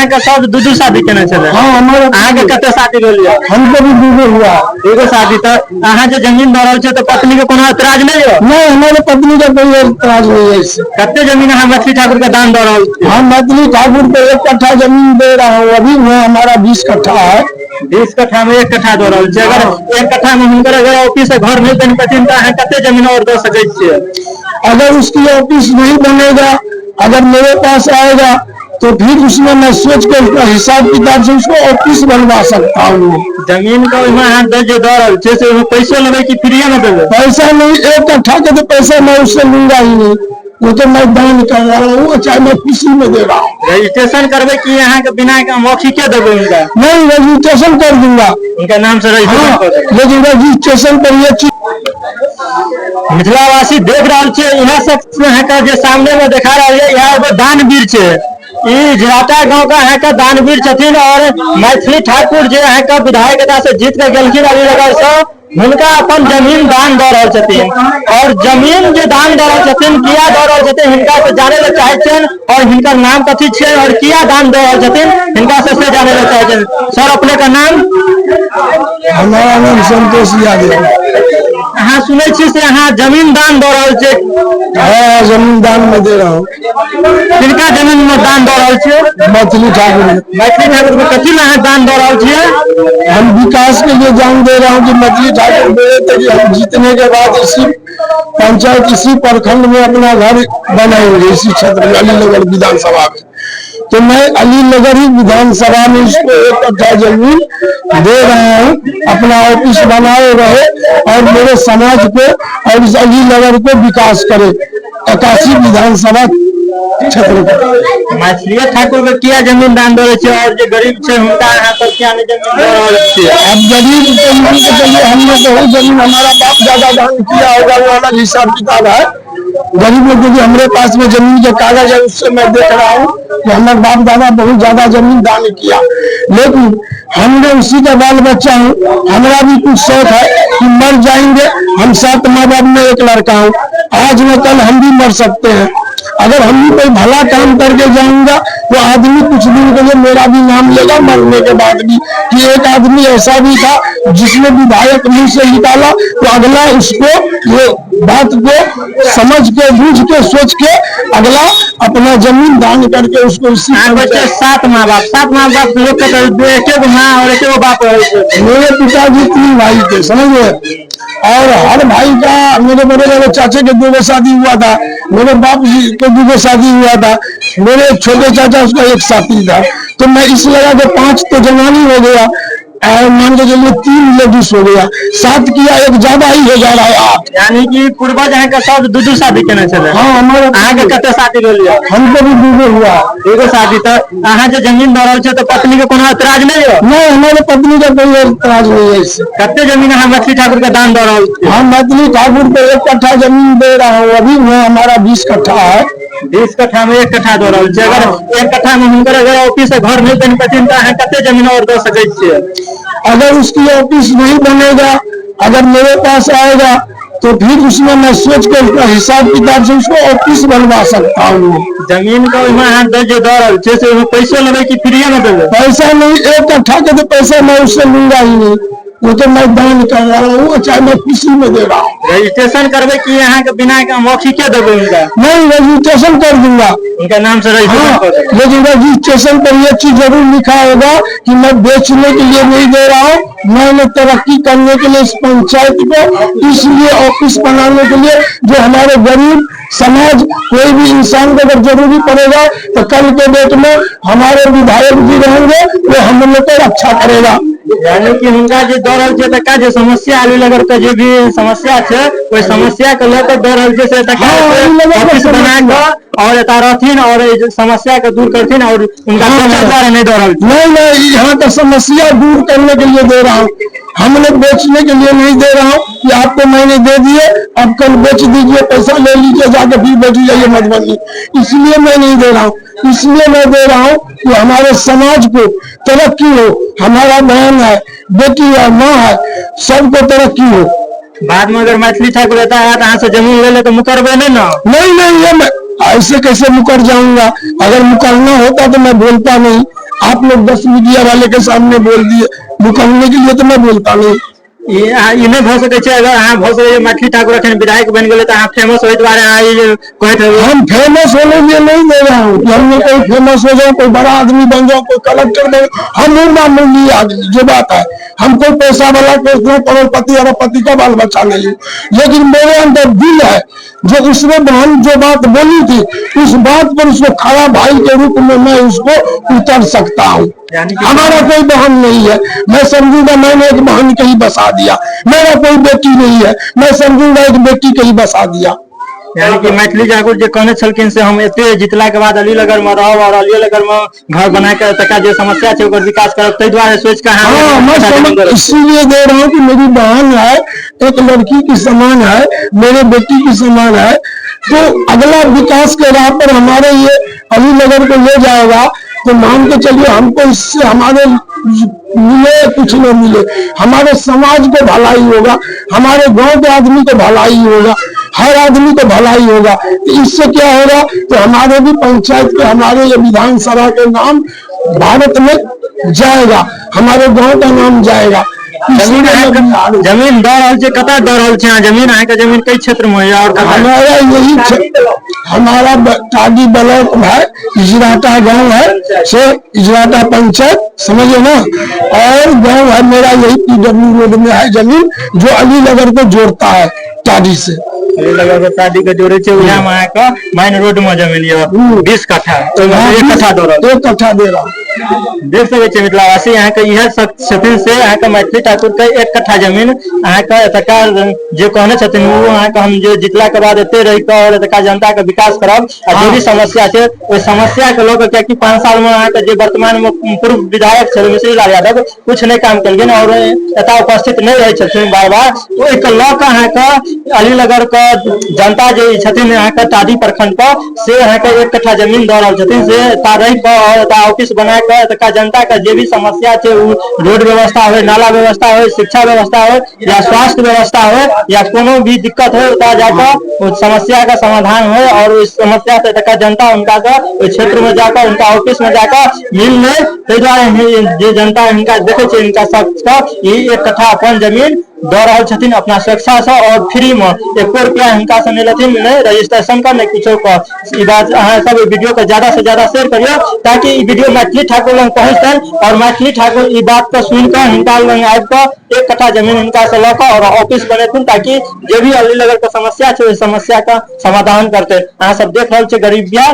यहाँ का सब दू शादी केना चले। हाँ हमारे अहाँ के कते शादी भेल है? हमको भी दूगो हुआ, एगो शादी। तो अहाँ जो जमीन दऽ रहल छै तो पत्नी के कोनो एतराज नहीं है? नहीं हमारे पत्नी का कोई एतराज नहीं है इससे। कते जमीन अहाँ मैथिली ठाकुर के दान दऽ रहल छी? हम मैथिली ठाकुर को 1 कट्ठा जमीन दे रहा हूँ, अभी वो हमारा 20 कट्ठा है। 20 कट्ठा में 1 कट्ठा दऽ रहल छी। अगर 1 कट्ठा में हुनकर अगर ऑफिस से घर नहीं बन पथिन तो अहाँ कते जमीन और दऽ सकै छियै? अगर उसकी ऑफिस नहीं बनेगा, अगर मेरे पास आएगा तो फिर उसमें मैं सोच कर उसका हिसाब किताब से उसको ऑफिस बनवा सकता हूँ। जमीन का अहाँ दऽ रहल छी से पैसा लेबै कि फ्रीए में देबै? पैसा नहीं, 1 कट्ठा के तो पैसा मैं उससे लूंगा ही नहीं, वो तो मैं दान कर रहा हूँ, चाहे मैं किसी में दे रहा हूँ। रजिस्ट्रेशन करबै कि अहाँ के बिना के मौखिक देबै उनका? नहीं रजिस्ट्रेशन कर दूंगा, उनका नाम से रजिस्ट्रेशन कर देबै। लेकिन रजिस्ट्रेशन पर ये चीज मिथिलावासी देख रहा है, यह सब जो सामने में देखा रहा है यह दानवीर है। जराटा गांव का यहाँ का दानवीर छथिन और मैथिली ठाकुर जो यहाँ का विधायकता से जीत के गलखिन अलीनगर से हुनका अपन जमीन दान दऽ रहल छथिन। और जमीन जो दान दऽ रहल छथिन किया दऽ रहल छथिन हिनका से जाने ले चाहे छन और हिनकर नाम कथी छै और किया दान दऽ रहल छथिन हिनका से जाने ले चाहे छन। सर अपने का नाम? हमारा नाम संतोष यादव। अहाँ सुनै छी से अहाँ जमीन दान दऽ रहल छै? हाँ जमीन दान में दे रहा हूँ। किनका जमीन में दान दऽ रहल छियै? मैथिली ठाकुर। मैथिली ठाकुर को कथी में अहाँ दान दऽ रहल छियै? हम विकास के लिए दान दे रहा हूँ कि मैथिली ठाकुर बोले थे कि हम जीतने के बाद इसी पंचायत इसी प्रखंड में अपना घर बनाएंगे, इसी क्षेत्र में अलीनगर विधानसभा में। तो मैं अलीनगर ही विधानसभा में इसको 1 कट्ठा जमीन दे रहा हूँ, अपना ऑफिस बनाए रहे और मेरे समाज को और इस अलीनगर को विकास करे 81 विधानसभा क्षेत्र को। मैथिली ठाकुर को किया जमीन दान दे रहे और जो गरीब है उनका यहाँ पर क्या जमीन दे रहे? अब गरीब के मन के चलिए हमने बहुत जमीन हमारा बाप दादा दान किया होगा, वो अलग हिसाब किताब है। गरीब लोगों की हमारे पास में जमीन के कागज है, उससे मैं देख रहा हूँ कि हमारे बाप दादा बहुत ज्यादा जमीन दान किया, लेकिन हमने उसी का बाल बच्चा हूँ। हमारा भी कुछ शौक है कि मर जाएंगे, हम 7 माँ बाप में 1 लड़का हूँ, आज न कल हम भी मर सकते हैं। अगर हम भी कोई भला काम करके जाऊंगा तो आदमी कुछ दिन के लिए मेरा भी नाम लेगा मरने के बाद भी कि एक आदमी ऐसा भी था जिसने विधायक मुंह से निकाला, तो अगला उसको ये बात को समझ के बूझ के सोच के अगला अपना जमीन दान करके उसको इसी 7 माँ बाप लोग एक माँ और एक बाप। मेरे पिताजी 3 भाई थे समझ, और हर भाई का मेरे बड़े चाचे के 2 शादी हुआ था, मेरे बाप जी को 2 शादी हुआ था, मेरे छोटे चाचा उसका 1 साथी था। तो मैं इस लगा के 5 तो जवानी हो गया और मान के चलिए 3 लेडीज हो गया, 7 किया 1 ज्यादा ही हो जा रहा है 8। यानी कि पूर्वज यहाँ का सब 2 शादी केना चले। हाँ हमारे अहाँ के कते शादी भेल है? हमको भी 2 हुआ, 2 शादी। तो अहाँ जो जमीन दऽ रहल छै तो पत्नी के कोनो एतराज नहीं है? नहीं हमारे पत्नी का कोई एतराज नहीं है इससे। कते जमीन अहाँ मैथिली ठाकुर के दान दऽ रहल छी? हम मैथिली ठाकुर को 1 कट्ठा जमीन दे रहा हूँ, अभी वो हमारा 20 कट्ठा है। 20 कट्ठा में 1 कट्ठा दऽ रहल छी। अगर 1 कट्ठा में हुनकर अगर ऑफिस से घर नहीं बन पथिन तो अहाँ कते जमीन और दऽ सकै छियै? अगर उसकी ऑफिस नहीं बनेगा, अगर मेरे पास आएगा तो फिर उसमें मैं सोच कर उसका हिसाब किताब से उसको ऑफिस बनवा सकता हूँ। जमीन का अहाँ जो दऽ रहल छी से पैसा लेबै कि फ्रीए में देबै? पैसा नहीं, 1 कट्ठा के तो पैसा मैं उससे लूंगा ही नहीं, वो तो मैं दान कर रहा हूँ, चाहे मैं किसी में दे रहा हूँ। रजिस्ट्रेशन करबै कि अहाँ के बिना के मौखिक देबै उनका? नहीं रजिस्ट्रेशन कर दूंगा, उनका नाम से रजिस्ट्रेशन कर देबै। लेकिन रजिस्ट्रेशन पर यह चीज जरूर लिखा होगा कि मैं बेचने के लिए नहीं दे रहा हूँ, मैंने तरक्की करने के लिए इस पंचायत को इसलिए ऑफिस बनाने के लिए जो हमारे गरीब समाज कोई भी इंसान को अगर जरूरी पड़ेगा तो कल के डेट में हमारे विधायक जी रहेंगे, वो हम लोग को रक्षा करेगा। यानी कि उनका जो दऽ रहल छै तका जो समस्या अलीनगर के जो भी समस्या छै कोई समस्या के लेकर दऽ रहल छै से तका ऑफिस बना के और एता रहथिन और समस्या के दूर करथिन और उनका द्वारा नहीं दऽ रहल छै। नहीं यहाँ का समस्या दूर करने के लिए दे रहा हूँ, हम लोग बेचने के लिए नहीं दे रहा हूँ कि आपको मैंने दे दिए अब कल बेच दीजिए, पैसा ले लीजिए जाके फिर बेच जाइए मधुबनी, इसलिए मैं नहीं दे रहा हूँ। इसलिए मैं दे रहा हूँ कि हमारे समाज को तरक्की हो, हमारा बहन है, बेटी है, माँ है, सबको तरक्की हो। बाद में अगर मैथिली ठाकुर रहता है तो से जमीन ले ले तो मुकरबे नहीं ना? नहीं ये मैं ऐसे कैसे मुकर जाऊंगा, अगर मुकरना होता तो मैं बोलता नहीं। आप लोग 10 मीडिया वाले के सामने बोल दिए, मुकरने के लिए तो मैं बोलता नहीं। इन्हें भ सके छे, अगर अहाँ भ सके मैथिली ठाकुर अखन विधायक बन गए तो अहाँ फेमस होय दुआरे अहाँ ये कहत हो। हम फेमस होने के लिए नहीं दे रहा हूँ कि हम कोई फेमस हो जाए, कोई बड़ा आदमी बन जाओ, कोई कलेक्टर बन, हम मामूली आदमी, जो बात है हम कोई पैसा वाला करोड़पति अरबपति का बाल बच्चा नहीं, लेकिन मेरे अंदर दिल है। जो उसने बहन जो बात बोली थी, उस बात पर उसको खड़ा भाई के रूप में मैं उसको उतर सकता हूँ। हमारा कोई बहन नहीं है, मैं समझूंगा मैंने एक बहन के ही बसा दिया। मेरा कोई बेटी नहीं है, मैं समझूंगा एक बेटी के ही बसा दिया। यानी कि मैथिली ठाकुर जो कहने छलखिन से हम एते जितला के बाद अलीनगर में रहब और अलीनगर में घर बना के तका जो समस्या है ओकर विकास करब, तै द्वारे सोच के हाँ, मैं इसीलिए दे रहा हूँ कि मेरी बहन है, एक लड़की की समान है, मेरे बेटी की समान है, तो अगला विकास के राह पर हमारे ये अलीनगर को ले जाएगा। तो मान के चलिए हमको इससे हमारे मिले कुछ न मिले, हमारे समाज को भलाई होगा, हमारे गांव के आदमी को भलाई होगा, हर आदमी को भलाई होगा। तो इससे क्या होगा, तो हमारे भी पंचायत के, हमारे ये विधानसभा के नाम भारत में जाएगा, हमारे गांव का नाम जाएगा। जमीन दे रहल छै, कतऽ दे रहल छै जमीन? अहाँ के जमीन कई क्षेत्र में है? और हमारा यही हमारा टाडी ब्लॉक है, इजराटा गांव है, से इजराटा पंचायत समझे ना, और गांव है मेरा यही पीडब्ल्यू रोड में है जमीन, जो अलीनगर को जोड़ता है टाडी से। शादी के जोड़े छे उहा में अहाँ के मेन रोड में जमीन ये 20 कट्ठा, तो 1 कट्ठा दे रहल, 1 कट्ठा दे रहा। देख सके छे मिथिलावासी अहाँ के इहे छथिन से अहाँ के मैथिली ठाकुर के 1 कट्ठा जमीन अहाँ के एतका जे कहने छथिन वो अहाँ के हम जे जितला के बाद एते रहि के और एतका जनता के विकास करब। आ जो भी समस्या छे ओइ समस्या के लोग के कि 5 साल में अहाँ के जे वर्तमान में पूर्व विधायक छल मिश्री लाल यादव कुछ नहीं काम केलखिन और एता उपस्थित नहीं रहे छथिन बार-बार, ओइ के लऽ के अहाँ के अलीनगर के जनता जे छथिन अहाँ के टाडी प्रखंड पर से अहाँ के 1 कट्ठा जमीन दे रहल छथिन से एता रहि के और एता ऑफिस बना के एतका जनता के जे भी समस्या छे रोड व्यवस्था हो, नाला व्यवस्था हो, शिक्षा व्यवस्था हो या स्वास्थ्य व्यवस्था हो या कोनो भी दिक्कत हो ओता जाकर उस समस्या का समाधान हो और उस समस्या से एतका जनता उनका के ओइ क्षेत्र में जाकर उनका ऑफिस में जाकर मिल ले। तै द्वारा जे जनता इनका देखे छे इनका सब ई 1 कट्ठा अपन जमीन दे रहल छथिन अपना स्वेच्छा से और फ्री में, 1 रुपया हिनका से नहीं लेथिन, नहीं रजिस्ट्रेशन का नहीं कुछो का। ई बात अहाँ सब वीडियो को ज्यादा से ज्यादा शेयर करियो ताकि ई वीडियो मैथिली ठाकुर लग पहुंचतन और मैथिली ठाकुर ई बात को सुन के हिनका लग आबि के 1 कट्ठा जमीन हिनका से लेकर और ऑफिस बनेथिन ताकि जो भी अलीनगर के समस्या छे उस समस्या का समाधान करते। अहाँ सब देख रहल छे गरीब बिहार।